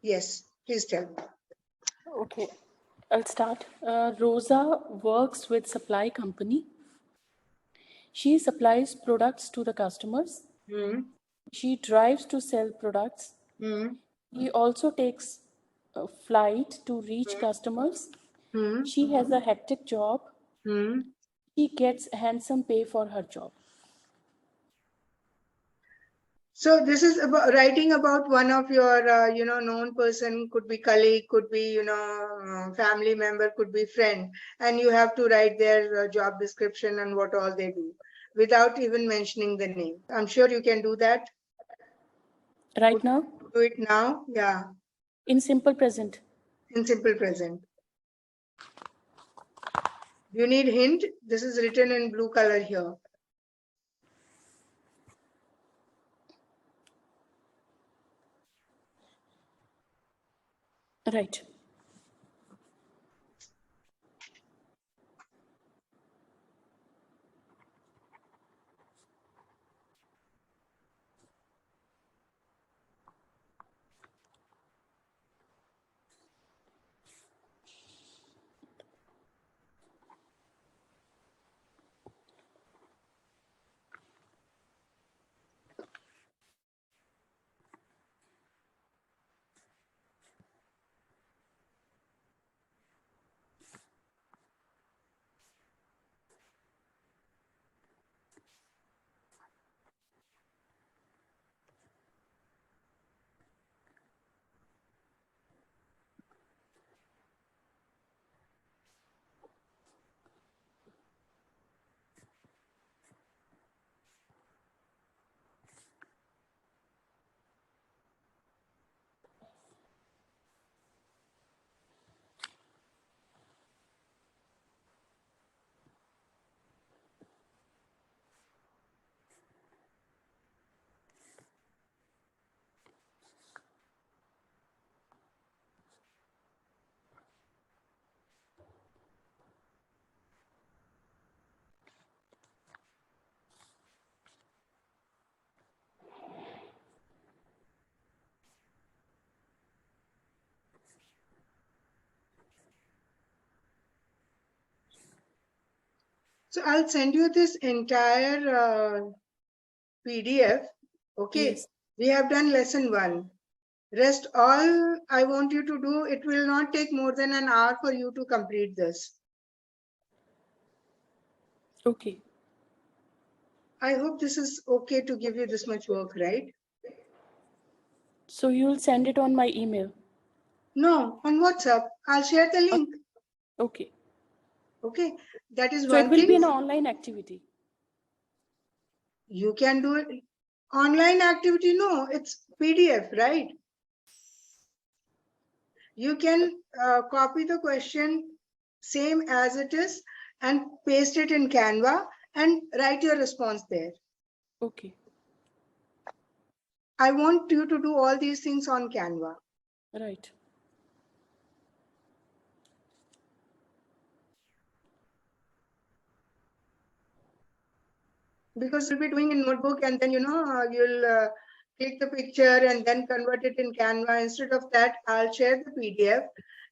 Yes, please tell me. Okay, I'll start. Rosa works with supply company. She supplies products to the customers. She drives to sell products. He also takes a flight to reach customers. She has a hectic job. She gets handsome pay for her job. So this is about writing about one of your, known person, could be colleague, could be, family member, could be friend, and you have to write their job description and what all they do without even mentioning the name. I'm sure you can do that. Right now? Do it now, yeah. In simple present. In simple present. You need hint? This is written in blue color here. Right. So I'll send you this entire PDF. Okay, Yes. we have done lesson 1. Rest all I want you to do, it will not take more than an hour for you to complete this. Okay. I hope this is okay to give you this much work, right? So you'll send it on my email? No, on WhatsApp. I'll share the link. Okay. Okay, that is So it one will thing. be an online activity? You can do it. Online activity, no, it's PDF, right? You can copy the question same as it is and paste it in Canva and write your response there. Okay. I want you to do all these things on Canva. Right. Because you'll be doing in notebook and then, you'll click the picture and then convert it in Canva. Instead of that, I'll share the PDF.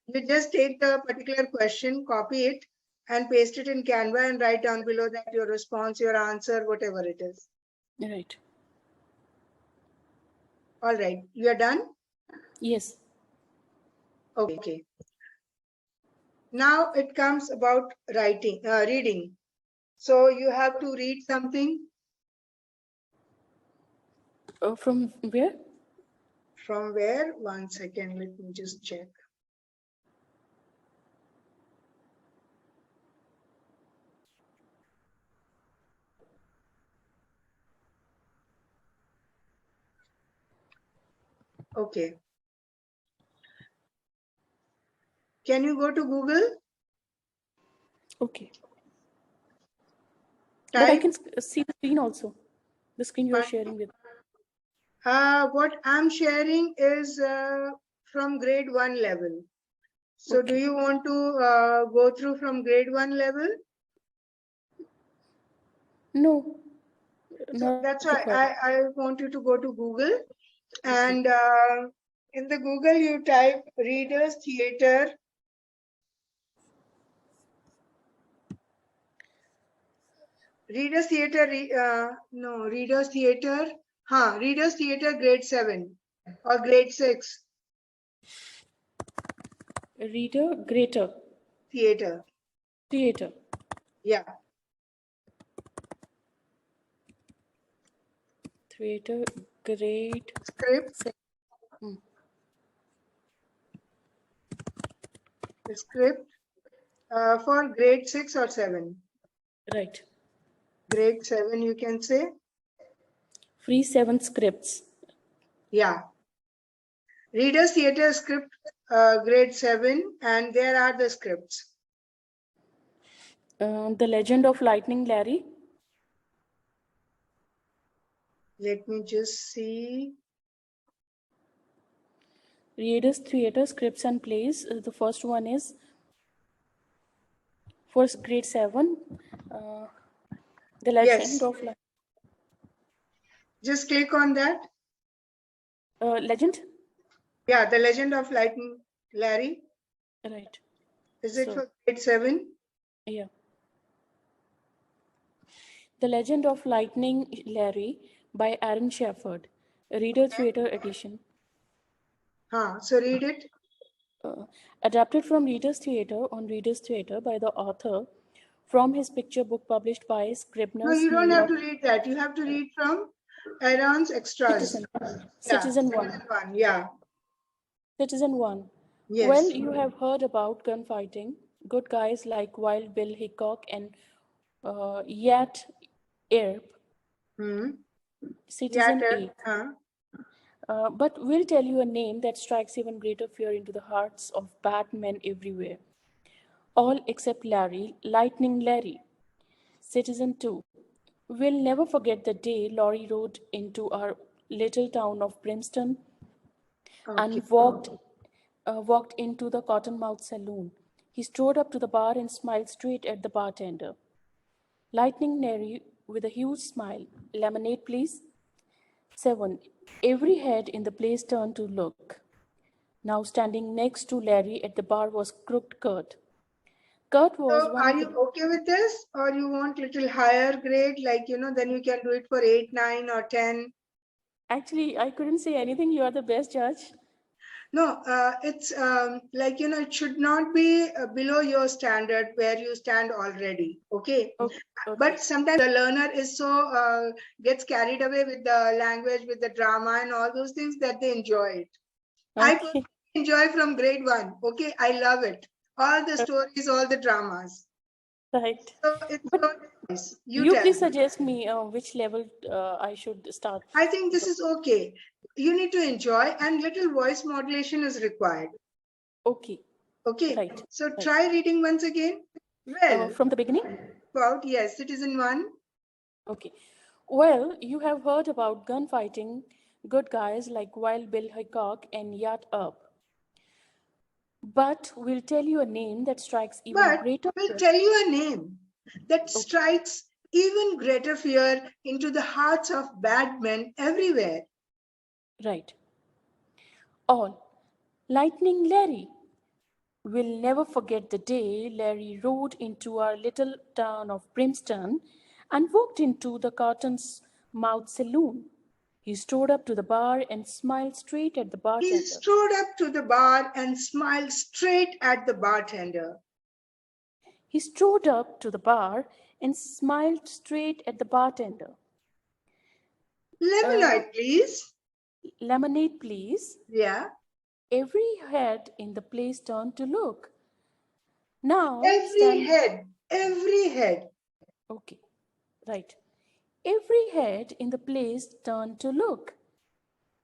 You just take the particular question, copy it and paste it in Canva and write down below that your response, your answer, whatever it is. Right. All right, you are done? Yes. Okay. Now it comes about reading. So you have to read something. From where? From where? 1 second, let me just check. Okay. Can you go to Google? Okay. Type. But I can see the screen also. The screen you are sharing with. What I'm sharing is from grade 1 level. So Okay. do you want to go through from grade 1 level? No. So Not that's why required. I want you to go to Google, Okay. and in the Google you type Readers Theatre. Readers Theatre, no, Readers Theatre, Readers Theatre grade 7 or grade 6 Reader, greater. theatre. Theater. Yeah, Theater, grade. script, Hmm. script for grade 6 or 7. Right. Grade 7, you can say. Free 7 scripts. Yeah. Readers Theatre script grade 7, and there are the scripts. The Legend of Lightning Larry. Let me just see. Readers Theatre scripts and plays. The first one is for grade 7. Uh, the Legend Yes, of just click on that. Legend. Yeah, The Legend of Lightning Larry. Right. Is it So for grade 7? yeah. The Legend of Lightning Larry by Aaron Shepard. Reader Theatre edition. So read it. Adapted from Reader's Theatre on Reader's Theatre by the author from his picture book published by No, Scribner's you New don't have York to read that. You have to read from Aaron's extras. Citizen. Yeah, Citizen Citizen 1. 1. Yeah, Citizen 1. Well, yes. you have heard about gunfighting. Good guys like Wild Bill Hickok and Yat Earp. Hmm. Yeah, Citizen 8. huh? But we'll tell you a name that strikes even greater fear into the hearts of bad men everywhere. All except Larry, Lightning Larry. Citizen 2. We'll never forget the day Laurie rode into our little town of Brimston Okay. and walked into the Cottonmouth Saloon. He strode up to the bar and smiled straight at the bartender. Lightning Larry with a huge smile. Lemonade, please. 7. Every head in the place turned to look. Now standing next to Larry at the bar was Crooked Kurt. Kurt was So one are of you the. okay with this, or you want little higher grade, like, then you can do it for 8, 9 or 10? Actually, I couldn't say anything. You are the best judge. No, it's like, it should not be below your standard where you stand already. Okay. Okay. But Okay. sometimes the learner is so gets carried away with the language, with the drama and all those things, that they enjoy it. I personally Okay. enjoy from grade 1. Okay. I love it. All the stories, all the dramas. Right. So it's But your choice. You you tell please me. suggest me which level I should start. I think this is okay. You need to enjoy, and little voice modulation is required. Okay. Okay. Right. So Right. try reading once again. Well, From the beginning? about, yes, Citizen 1. Okay. Well, you have heard about gunfighting, good guys like Wild Bill Hickok and Yat Up. But we'll tell you a name that strikes even But greater we'll fear. tell you a name that Okay. strikes even greater fear into the hearts of bad men everywhere. Right. All. Lightning Larry. We'll never forget the day Larry rode into our little town of Brimston and walked into the Cotton's Mouth Saloon. He strode up to the bar and smiled straight at the He bartender. strode up to the bar and smiled straight at the bartender. He strode up to the bar and smiled straight at the bartender. Lemonade, please. Lemonade, please. Yeah. Every head in the place turned to look. Now, Every stand. head, every head. Okay, right. Every head in the place turned to look.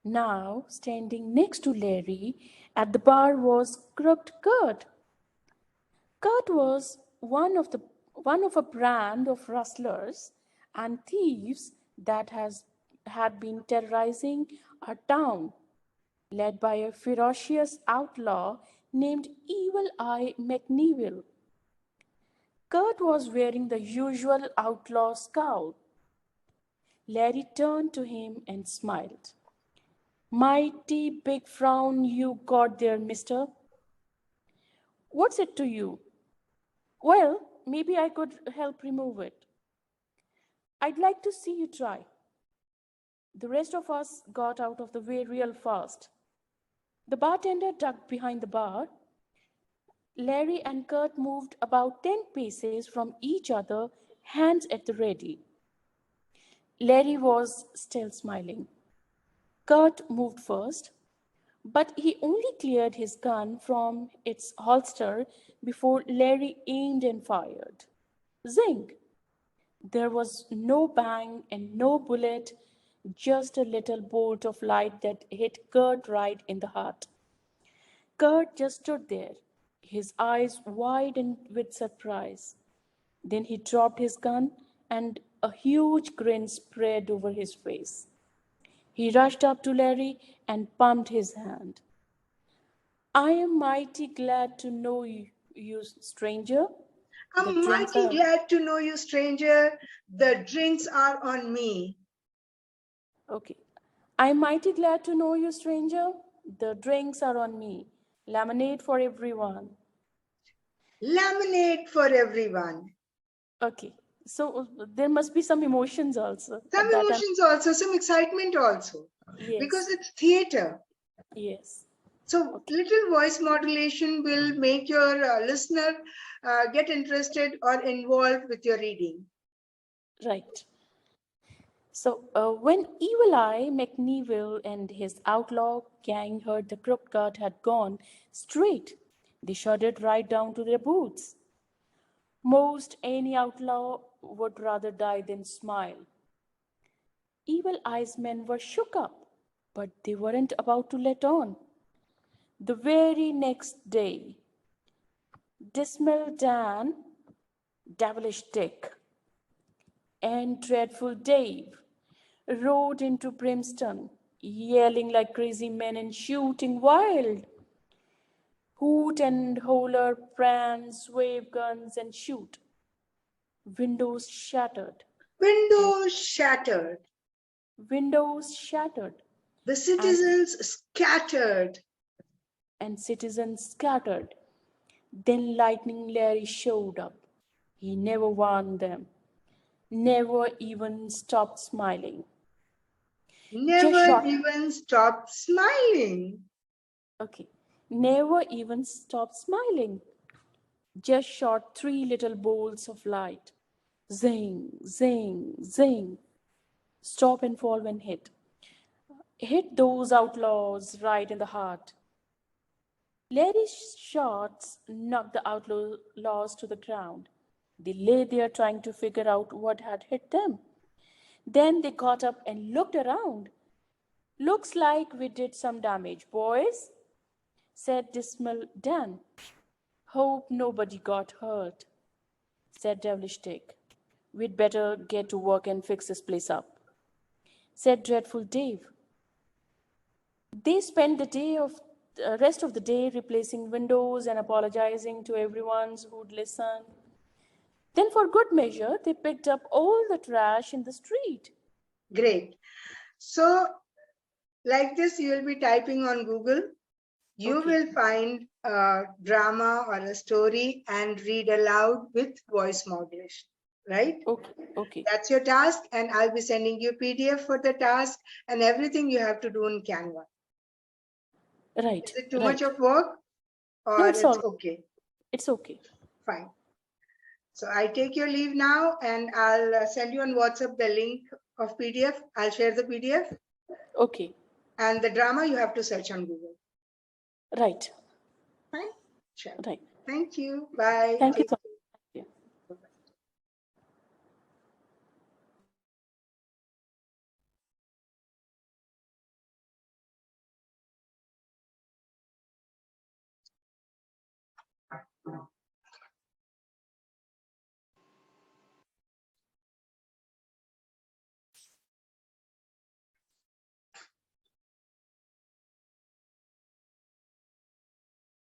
Now, standing next to Larry at the bar was Crooked Kurt. Kurt was one of a brand of rustlers and thieves that had been terrorizing our town, led by a ferocious outlaw named Evil Eye McNeville. Kurt was wearing the usual outlaw scowl. Larry turned to him and smiled. Mighty big frown you got there, mister. What's it to you? Well, maybe I could help remove it. I'd like to see you try. The rest of us got out of the way real fast. The bartender ducked behind the bar. Larry and Kurt moved about 10 paces from each other, hands at the ready. Larry was still smiling. Kurt moved first, but he only cleared his gun from its holster before Larry aimed and fired. Zing! There was no bang and no bullet, just a little bolt of light that hit Kurt right in the heart. Kurt just stood there, his eyes widened with surprise. Then he dropped his gun, and a huge grin spread over his face. He rushed up to Larry and pumped his hand. I am mighty glad to know you stranger. The I'm drinks mighty are glad to know you, stranger. The drinks are on me. okay. I'm mighty glad to know you, stranger. The drinks are on me. Lemonade for everyone. Lemonade for everyone. Okay. So there must be some emotions also Some at that time. emotions also, some excitement also, because Yes. it's theater. Yes. So Okay. little voice modulation will make your listener get interested or involved with your reading. Right. So when Evil Eye McNeville and his outlaw gang heard the crooked cart had gone straight, they shuddered right down to their boots. Most any outlaw would rather die than smile. Evil Eye's men were shook up, but they weren't about to let on. The very next day, Dismal Dan, Devilish Dick, and Dreadful Dave rode into Brimstone, yelling like crazy men and shooting wild. Hoot and holler, prance, wave guns, and shoot. Windows shattered, and Windows shattered. windows shattered, The and citizens scattered. citizens scattered. Then Lightning Larry showed up. He never warned them, never even stopped smiling. Just Never shot. even stopped smiling. Okay. Never even stopped smiling. Just shot three little bolts of light. Zing, zing, zing. Stop and fall when hit. Hit those outlaws right in the heart. Larry's shots knocked the outlaws to the ground. They lay there trying to figure out what had hit them. Then they got up and looked around. Looks like we did some damage, boys, said Dismal Dan. Hope nobody got hurt, said Devilish Dick. We'd better get to work and fix this place up, said Dreadful Dave. They spent the rest of the day replacing windows and apologizing to everyone who'd listen. Then, for good measure, they picked up all the trash in the street. Great. So, like this, you will be typing on Google. You Okay, will find a drama or a story and read aloud with voice modulation, right? okay, okay. That's your task, and I'll be sending you PDF for the task and everything you have to do in Canva. Right, Is it too much right. of work No, or it's all it's right. okay? It's okay. Fine. So I take your leave now and I'll send you on WhatsApp the link of PDF. I'll share the PDF Okay, and the drama you have to search on Google. right, Fine? Sure. right. Thank you. Bye. Thank you Take so care. much. Thank you.